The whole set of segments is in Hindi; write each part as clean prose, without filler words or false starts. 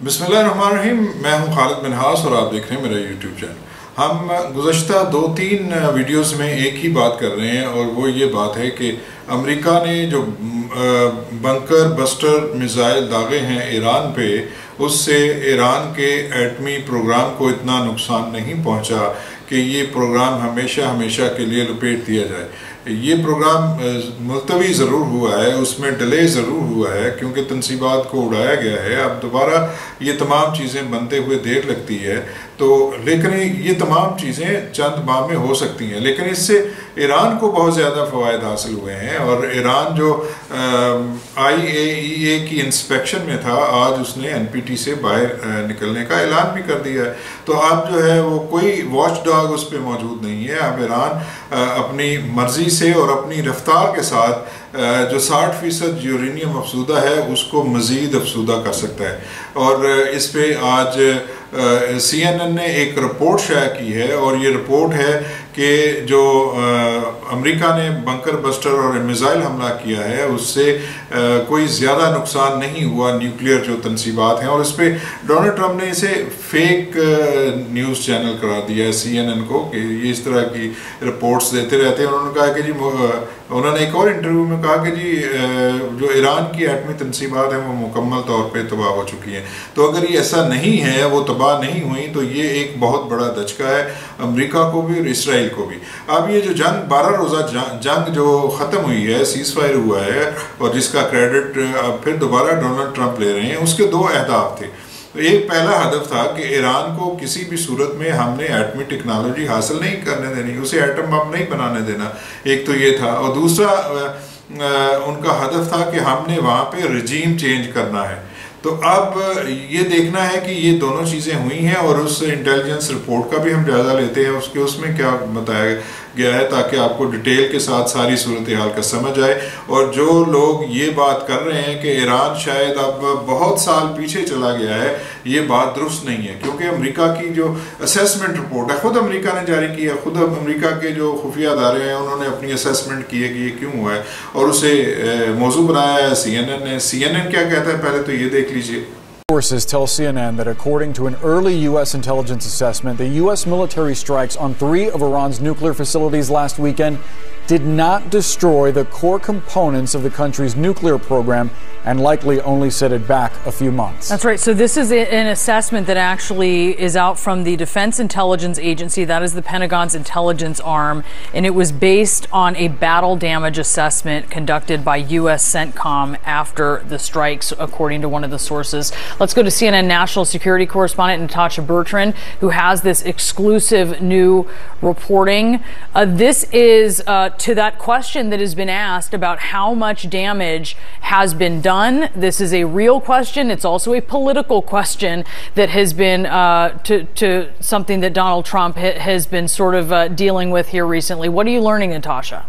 बिस्मिल्लाहिर्रहमानिर्रहीम। मैं हूं खालिद मिनहास और आप देख रहे हैं मेरा यूट्यूब चैनल। हम गुज़श्ता 2-3 वीडियोस में एक ही बात कर रहे हैं और वो ये बात है कि अमेरिका ने जो बंकर बस्टर मिसाइल दागे हैं ईरान पे, उससे ईरान के एटमी प्रोग्राम को इतना नुकसान नहीं पहुंचा कि ये प्रोग्राम हमेशा हमेशा के लिए लपेट दिया जाए। ये प्रोग्राम मुलतवी ज़रूर हुआ है, उसमें डिले ज़रूर हुआ है क्योंकि तनसीबात को उड़ाया गया है। अब दोबारा ये तमाम चीज़ें बनते हुए देर लगती है तो, लेकिन ये तमाम चीज़ें चंद माह में हो सकती हैं। लेकिन इससे ईरान को बहुत ज़्यादा फ़वायद हासिल हुए हैं और ईरान जो IAEA की इंस्पेक्शन में था, आज उसने NPT से बाहर निकलने का ऐलान भी कर दिया है। तो अब जो है वो कोई वॉच डॉग उस पर मौजूद नहीं है। अब ईरान अपनी मर्ज़ी से और अपनी रफ्तार के साथ जो 60% यूरेनियम अफसूदा है उसको मज़ीद अफसूदा कर सकता है। और इस पे आज CNN ने एक रिपोर्ट शाया की है और ये रिपोर्ट है कि जो अमेरिका ने बंकर बस्टर और मिसाइल हमला किया है उससे कोई ज़्यादा नुकसान नहीं हुआ न्यूक्लियर जो तनसीबात हैं। और इस पर डोनाल्ड ट्रंप ने इसे फेक न्यूज़ चैनल करार दिया है CNN को कि ये इस तरह की रिपोर्ट्स देते रहते हैं। उन्होंने कहा कि जी, उन्होंने एक और इंटरव्यू में कहा कि जी जो ईरान की एटमी तनसीबात हैं वो मुकम्मल तौर पे तबाह हो चुकी हैं। तो अगर ये ऐसा नहीं है, वो तबाह नहीं हुई, तो ये एक बहुत बड़ा धचका है अमेरिका को भी और इसराइल को भी। अब ये जो जंग 12 रोज़ा जंग जो ख़त्म हुई है, सीज़ फायर हुआ है और जिसका क्रेडिट अब फिर दोबारा डोनाल्ड ट्रंप ले रहे हैं, उसके 2 अहदाफ थे। तो एक पहला हदफ था कि ईरान को किसी भी सूरत में हमने एटमी टेक्नोलॉजी हासिल नहीं करने देनी, उसे एटम बम नहीं बनाने देना, एक तो ये था। और दूसरा उनका हदफ था कि हमने वहाँ पे रजीम चेंज करना है। तो अब ये देखना है कि ये दोनों चीज़ें हुई हैं और उस इंटेलिजेंस रिपोर्ट का भी हम जायज़ा लेते हैं उसमें क्या बताया गया है, ताकि आपको डिटेल के साथ सारी सूरत हाल का समझ आए। और जो लोग ये बात कर रहे हैं कि ईरान शायद अब बहुत साल पीछे चला गया है, ये बात दुरुस्त नहीं है क्योंकि अमेरिका की जो असेसमेंट रिपोर्ट है खुद अमेरिका ने जारी की है। खुद अमेरिका के जो खुफिया अदारे हैं उन्होंने अपनी असेसमेंट की है कि ये क्यों हुआ है और उसे मौजू बनाया है CNN ने। CNN क्या कहता है पहले तो ये देख लीजिए। Sources tell CNN that according to an early U.S. intelligence assessment, the U.S. military strikes on 3 of Iran's nuclear facilities last weekend did not destroy the core components of the country's nuclear program and likely only set it back a few months. That's right. So this is an assessment that actually is out from the Defense Intelligence Agency. That is the Pentagon's intelligence arm. And it was based on a battle damage assessment conducted by U.S. CENTCOM after the strikes, according to one of the sources. Let's go to CNN national security correspondent Natasha Bertrand, who has this exclusive new reporting. This is to that question that has been asked about how much damage has been done. This is a real question. It's also a political question that has been to something that Donald Trump has been sort of dealing with here recently. What are you learning, Natasha?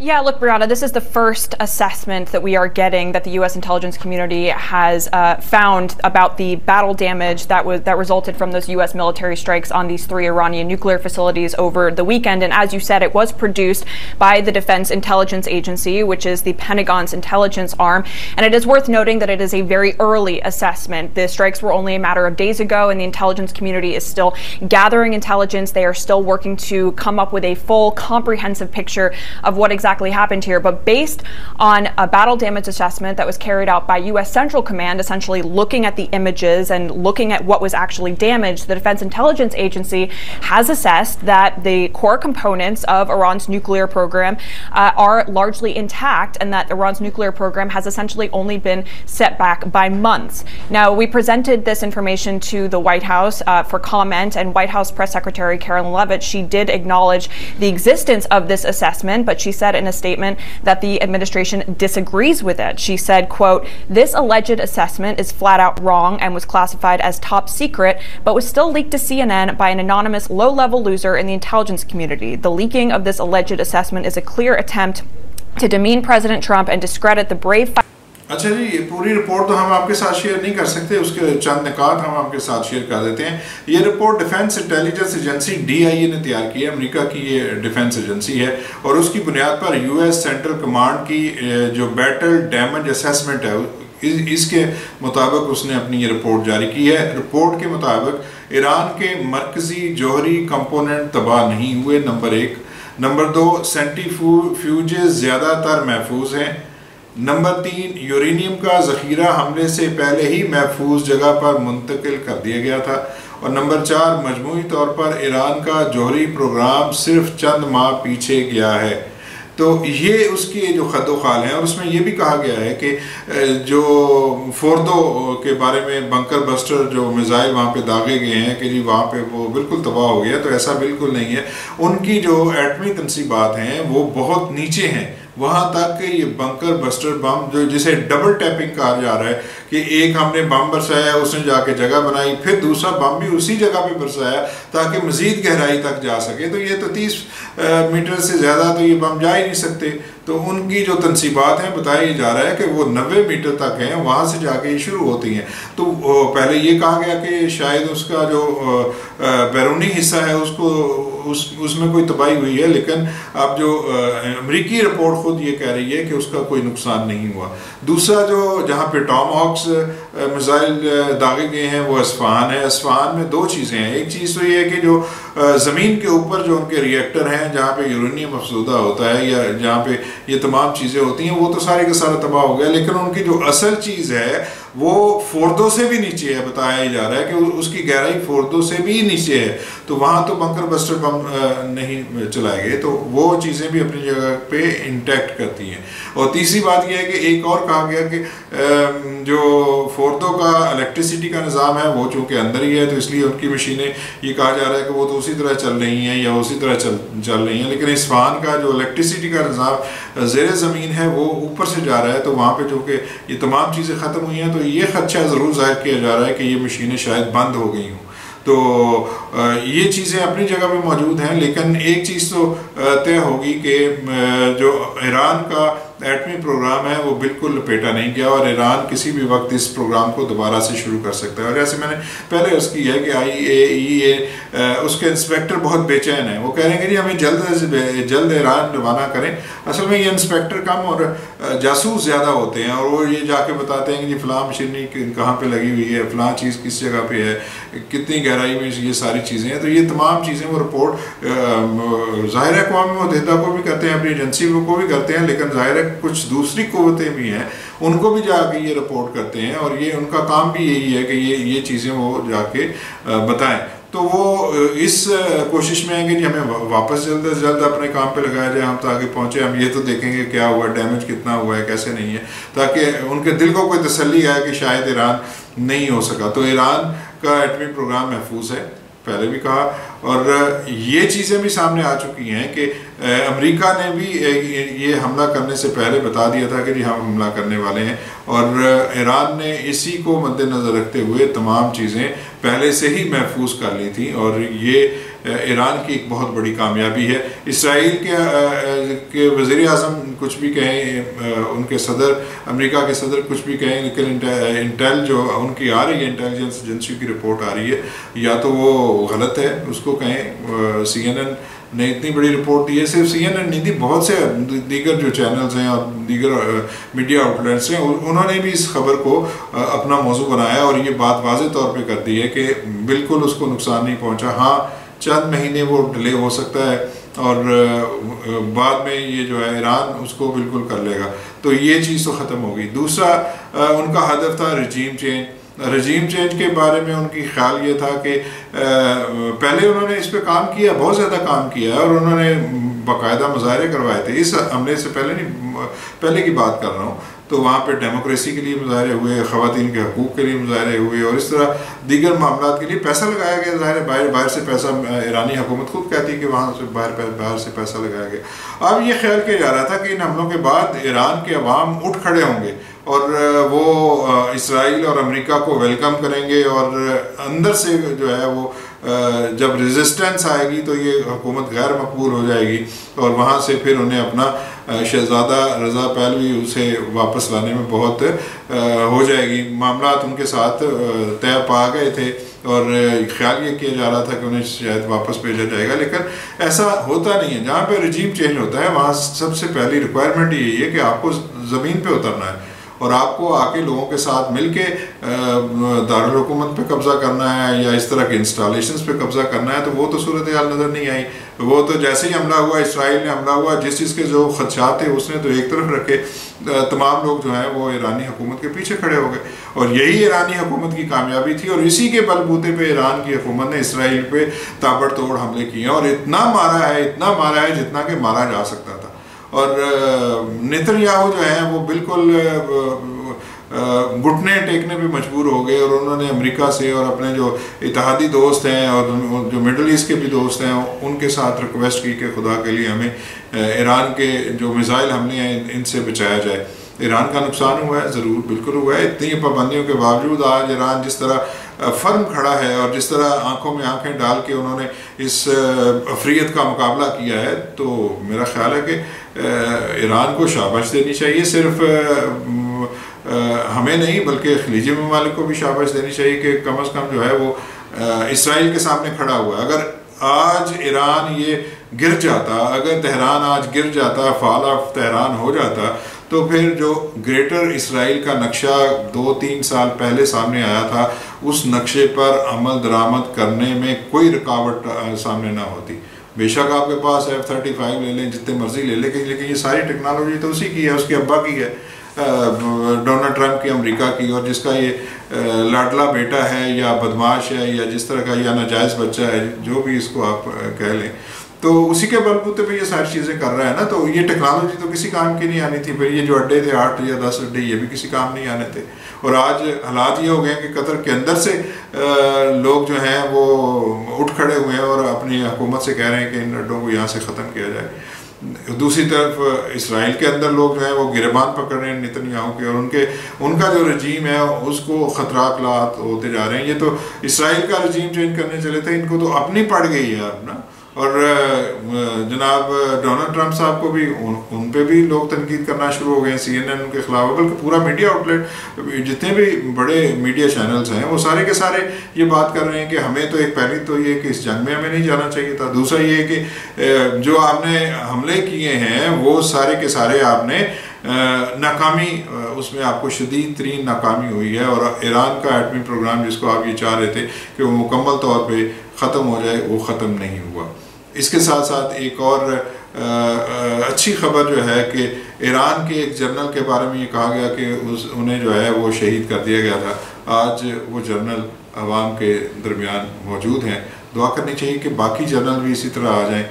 Yeah, look, Brianna, this is the first assessment that we are getting that the U.S. intelligence community has found about the battle damage that resulted from those U.S. military strikes on these 3 Iranian nuclear facilities over the weekend. And as you said, it was produced by the Defense Intelligence Agency, which is the Pentagon's intelligence arm. And it is worth noting that it is a very early assessment. The strikes were only a matter of days ago, and the intelligence community is still gathering intelligence. They are still working to come up with a full, comprehensive picture of what exactly happened here. But based on a battle damage assessment that was carried out by U.S. Central Command, essentially looking at the images and looking at what was actually damaged, the Defense Intelligence Agency has assessed that the core components of Iran's nuclear program are largely intact, and that Iran's nuclear program has essentially only been set back by months. Now, we presented this information to the White House for comment, and White House Press Secretary Carolyn Leavitt, she did acknowledge the existence of this assessment, but she said in a statement that the administration disagrees with it. She said, quote, "This alleged assessment is flat out wrong and was classified as top secret, but was still leaked to CNN by an anonymous low-level loser in the intelligence community. The leaking of this alleged assessment is a clear attempt to demean President Trump and discredit the brave fight." अच्छा जी, ये पूरी रिपोर्ट तो हम आपके साथ शेयर नहीं कर सकते, उसके चंद निकात हम आपके साथ शेयर कर देते हैं। ये report defence intelligence agency DIA ने तैयार की है, अमेरिका की ये डिफेंस एजेंसी है, और उसकी बुनियाद पर US सेंट्रल कमांड की जो बैटल डैमेज असेसमेंट है इसके मुताबिक उसने अपनी ये रिपोर्ट जारी की है। रिपोर्ट के मुताबिक ईरान के मरकज़ी जौहरी कंपोनेंट तबाह नहीं हुए, नंबर 1। नंबर 2, सेंट्रीफ्यूजेस ज़्यादातर महफूज हैं। नंबर 3, यूरेनियम का ज़ख़ीरा हमले से पहले ही महफूज जगह पर मुंतकिल कर दिया गया था। और नंबर 4, मजमूई तौर पर ईरान का जौहरी प्रोग्राम सिर्फ चंद माह पीछे गया है। तो ये उसकी जो खद्दोखाल हैं, और उसमें ये भी कहा गया है कि जो फोर्दो के बारे में बंकर बस्टर जो मिज़ाइल वहाँ पे दागे गए हैं कि जी वहाँ पे वो बिल्कुल तबाह हो गया, तो ऐसा बिल्कुल नहीं है। उनकी जो एटमी तनसीबात हैं वो बहुत नीचे हैं, वहाँ तक कि ये बंकर बस्टर बम जो जिसे डबल टैपिंग कहा जा रहा है कि एक हमने बम बरसाया, उसने जाके जगह बनाई, फिर दूसरा बम भी उसी जगह पे बरसाया ताकि मज़ीद गहराई तक जा सके। तो ये तो 30 मीटर से ज़्यादा तो ये बम जा ही नहीं सकते। तो उनकी जो तनसीबात हैं बताया जा रहा है कि वो 90 मीटर तक हैं, वहाँ से जाके ये शुरू होती हैं। तो पहले ये कहा गया कि शायद उसका जो बैरूनी हिस्सा है उसको उसमें कोई तबाही हुई है, लेकिन अब जो अमरीकी रिपोर्ट खुद ये कह रही है कि उसका कोई नुकसान नहीं हुआ। दूसरा जो जहाँ पे टॉमहॉक्स मिसाइल दागे गए हैं वो इस्फहान है। इस्फहान में 2 चीज़ें हैं। एक चीज़ तो ये है कि जो ज़मीन के ऊपर जो उनके रिएक्टर हैं जहाँ पे यूरेनियम अफसुदा होता है या जहाँ पे ये तमाम चीज़ें होती हैं वो तो सारे का सारा तबाह हो गया, लेकिन उनकी जो असल चीज़ है वो फोर्दो से भी नीचे है। बताया जा रहा है कि उसकी गहराई फोर्दो से भी नीचे है, तो वहाँ तो बंकर बस्टर बम नहीं चलाए गए, तो वो चीज़ें भी अपनी जगह पे इंटैक्ट करती हैं। और तीसरी बात यह है कि एक और कहा गया कि जो फोर्दो का इलेक्ट्रिसिटी का निज़ाम है वो चूँकि अंदर ही है, तो इसलिए उनकी मशीनें ये कहा जा रहा है कि वो तो उसी तरह चल रही हैं या उसी तरह चल रही हैं, लेकिन इस्फहान का जो इलेक्ट्रिसिटी का निज़ाम ज़ेर ज़मीन है वो ऊपर से जा रहा है। तो वहाँ पर चूँकि ये तमाम चीज़ें ख़त्म हुई हैं तो ये खदशा ज़रूर ज़ाहिर किया जा रहा है कि ये मशीनें शायद बंद हो गई हों। तो ये चीज़ें अपनी जगह पे मौजूद हैं, लेकिन एक चीज़ तो तय होगी कि जो ईरान का एटमी प्रोग्राम है वो बिल्कुल लपेटा नहीं गया और ईरान किसी भी वक्त इस प्रोग्राम को दोबारा से शुरू कर सकता है। और जैसे मैंने पहले अर्ज़ की है कि IAEA उसके इंस्पेक्टर बहुत बेचैन हैं, वो कह रहे हैं कि जी हमें जल्द ईरान रवाना करें। असल में ये इंस्पेक्टर कम और जासूस ज़्यादा होते हैं, और वो ये जाके बताते हैं कि जी फ़लाँ मशीनरी कहाँ पर लगी हुई है, फ़लाँ चीज़ किस जगह पर है, कितनी गहराई में ये सारी चीज़ें हैं। तो ये तमाम चीज़ें वो रिपोर्ट ज़ाहिर है अक़वाम मुत्तहिदा को भी करते हैं, अपनी एजेंसी को भी करते हैं, लेकिन ज़ाहिर है कुछ दूसरी क़ुव्वतें भी हैं उनको भी जाके ये रिपोर्ट करते हैं, और ये उनका काम भी यही है कि ये चीज़ें वो जाके बताएं। तो वो इस कोशिश में है कि हमें वापस जल्द से जल्द अपने काम पे लगाया जाए, हम तो आगे पहुँचे, हम ये तो देखेंगे क्या हुआ, डैमेज कितना हुआ है, कैसे नहीं है, ताकि उनके दिल को कोई तसल्ली आए कि शायद ईरान नहीं हो सका। तो ईरान का एटमी प्रोग्राम महफूज है, पहले भी कहा, और ये चीज़ें भी सामने आ चुकी हैं कि अमेरिका ने भी ये हमला करने से पहले बता दिया था कि जी हम हमला करने वाले हैं, और ईरान ने इसी को मद्देनज़र रखते हुए तमाम चीज़ें पहले से ही महफूज कर ली थी, और ये ईरान की एक बहुत बड़ी कामयाबी है। इसराइल के वज़ीर आज़म कुछ भी कहें, उनके सदर अमेरिका के सदर कुछ भी कहें, लेकिन इंटेल जो उनकी आ रही है, इंटेलिजेंस एजेंसी की रिपोर्ट आ रही है, या तो वो गलत है उसको कहें। CNN ने इतनी बड़ी रिपोर्ट दी है, सिर्फ CNN नहीं दी, बहुत से दीगर जो चैनल्स हैं और दीगर मीडिया आउटलेट्स हैं उन्होंने भी इस खबर को अपना मौजू बनाया और ये बात वाज़ेह तौर पे कर दी है कि बिल्कुल उसको नुकसान नहीं पहुंचा। हाँ, चंद महीने वो डिले हो सकता है और बाद में ये जो है ईरान उसको बिल्कुल कर लेगा, तो ये चीज़ तो ख़त्म होगी। दूसरा उनका हदफ था रजीम चेंज के बारे में उनकी ख्याल ये था कि पहले उन्होंने इस पे काम किया, बहुत ज़्यादा काम किया है, और उन्होंने बाकायदा मुजाहरे करवाए थे। इस हमले से पहले की बात कर रहा हूँ, तो वहाँ पे डेमोक्रेसी के लिए मुजाहरे हुए, ख़वातीन के हकूक़ के लिए मुजाहरे हुए, और इस तरह दीगर मामला के लिए पैसा लगाया गया। ज़ाहिर बाहर से पैसा, ईरानी हुकूमत खुद कहती है कि वहाँ से बाहर से पैसा लगाया गया। अब ये ख्याल किया जा रहा था कि इन हमलों के बाद ईरान के अवाम उठ खड़े होंगे और वो इसराइल और अमेरिका को वेलकम करेंगे, और अंदर से जो है वो जब रेजिस्टेंस आएगी तो ये हुकूमत गैर मकबूल हो जाएगी, और वहाँ से फिर उन्हें अपना शहज़ादा रज़ा पहलवी उसे वापस लाने में बहुत हो जाएगी। मामलात उनके साथ तय पा गए थे और ख्याल ये किया जा रहा था कि उन्हें शायद वापस भेजा जाएगा, लेकिन ऐसा होता नहीं है। जहाँ पे रजीम चेंज होता है वहाँ सबसे पहली रिक्वायरमेंट यही है कि आपको ज़मीन पे उतरना है, और आपको आके लोगों के साथ मिल के दारुल हुकूमत पे कब्ज़ा करना है या इस तरह के इंस्टॉलेशंस पे कब्ज़ा करना है, तो वो तो सूरत हाल नज़र नहीं आई। वो तो जैसे ही हमला हुआ, इसराइल ने हमला हुआ, जिस चीज़ के जो खदशात थे उसने तो एक तरफ रखे, तमाम लोग जो हैं वो ईरानी हुकूमत के पीछे खड़े हो गए। और यही ईरानी हुकूमत की कामयाबी थी, और इसी के बलबूते पे ईरान की हुकूमत ने इसराइल पे ताबड़तोड़ हमले किए और इतना मारा है जितना कि मारा जा सकता था। और नेतन्याहू जो है वो बिल्कुल घुटने टेकने पे मजबूर हो गए, और उन्होंने अमेरिका से और अपने जो इत्तेहादी दोस्त हैं और जो मिडल ईस्ट के भी दोस्त हैं उनके साथ रिक्वेस्ट की कि खुदा के लिए हमें ईरान के जो मिसाइल हमले हैं इनसे बचाया जाए। ईरान का नुकसान हुआ है, ज़रूर बिल्कुल हुआ है। इतनी पाबंदियों के बावजूद आज ईरान जिस तरह फर्म खड़ा है और जिस तरह आंखों में आंखें डाल के उन्होंने इस अफरीयत का मुकाबला किया है, तो मेरा ख्याल है कि ईरान को शाबाश देनी चाहिए। सिर्फ हमें नहीं बल्कि खलीजी ममालिक को भी शाबाश देनी चाहिए कि कम अज़ कम जो है वो इसराइल के सामने खड़ा हुआ है। अगर आज ईरान ये गिर जाता, अगर तेहरान आज गिर जाता, फॉल ऑफ तेहरान हो जाता, तो फिर जो ग्रेटर इसराइल का नक्शा 2-3 साल पहले सामने आया था, उस नक्शे पर अमल दरामद करने में कोई रुकावट सामने ना होती। बेशक आपके पास F-35 ले लें, जितने मर्जी ले लें, लेकिन ये सारी टेक्नोलॉजी तो उसी की है, उसके अब्बा की है, डोनाल्ड ट्रंप की, अमेरिका की, और जिसका ये लाडला बेटा है या बदमाश है या जिस तरह का या नाजायज़ बच्चा है, जो भी इसको आप कह लें, तो उसी के बलबूते पे ये सारी चीज़ें कर रहा है ना। तो ये टेक्नोलॉजी तो किसी काम की नहीं आनी थी। फिर ये जो अड्डे थे 8 या 10 अड्डे, ये भी किसी काम नहीं आने थे। और आज हालात ये हो गए कि कतर के अंदर से लोग जो हैं वो उठ खड़े हुए हैं और अपनी हुकूमत से कह रहे हैं कि इन अड्डों को यहाँ से ख़त्म किया जाए। दूसरी तरफ इसराइल के अंदर लोग जो हैं वो गिरबान पकड़ रहे हैं नेतन्याहू के, और उनका जो रजीम है उसको ख़तरात होते जा रहे हैं। ये तो इसराइल का रजीम चेंज करने चले थे, इनको तो अपनी पड़ गई है अब ना। और जनाब डोनाल्ड ट्रंप साहब को भी उन पे भी लोग तनकीद करना शुरू हो गए हैं, CNN उनके खिलाफ, बल्कि पूरा मीडिया आउटलेट, जितने भी बड़े मीडिया चैनल्स हैं वो सारे के सारे ये बात कर रहे हैं कि हमें तो एक पहली तो ये कि इस जंग में हमें नहीं जाना चाहिए था। दूसरा ये कि जो आपने हमले किए हैं वो सारे के सारे आपने नाकामी, उसमें आपको शदीद तरीन नाकामी हुई है। और ईरान का एटमी प्रोग्राम जिसको आप ये चाह रहे थे कि वो मुकम्मल तौर पे ख़त्म हो जाए, वो ख़त्म नहीं हुआ। इसके साथ साथ एक और अच्छी खबर जो है कि ईरान के एक जनरल के बारे में ये कहा गया कि उन्हें जो है वो शहीद कर दिया गया था। आज वो जनरल अवाम के दरमियान मौजूद हैं। दुआ करनी चाहिए कि बाकी जनरल भी इसी तरह आ जाएं,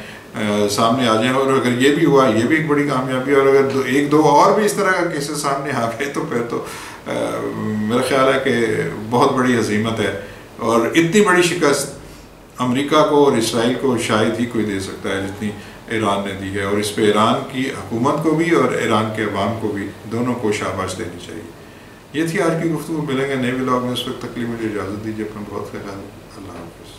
सामने आ जाएं। और अगर ये भी हुआ, ये भी एक बड़ी कामयाबी है। और अगर एक दो और भी इस तरह का केसेस सामने आ गए तो फिर तो मेरा ख्याल है कि बहुत बड़ी हज़ीमत है। और इतनी बड़ी शिकस्त अमेरिका को और इसराइल को शायद ही कोई दे सकता है जितनी ईरान ने दी है। और इस पे ईरान की हुकूमत को भी और ईरान के अवाम को भी, दोनों को शाबाश देनी चाहिए। ये थी आज की गुफ्तगू। मिलेंगे नए व्लॉग में, उस वक्त तक के लिए मुझे इजाज़त दीजिए। अपना बहुत ख्याल, अल्लाह हाफ़िज़।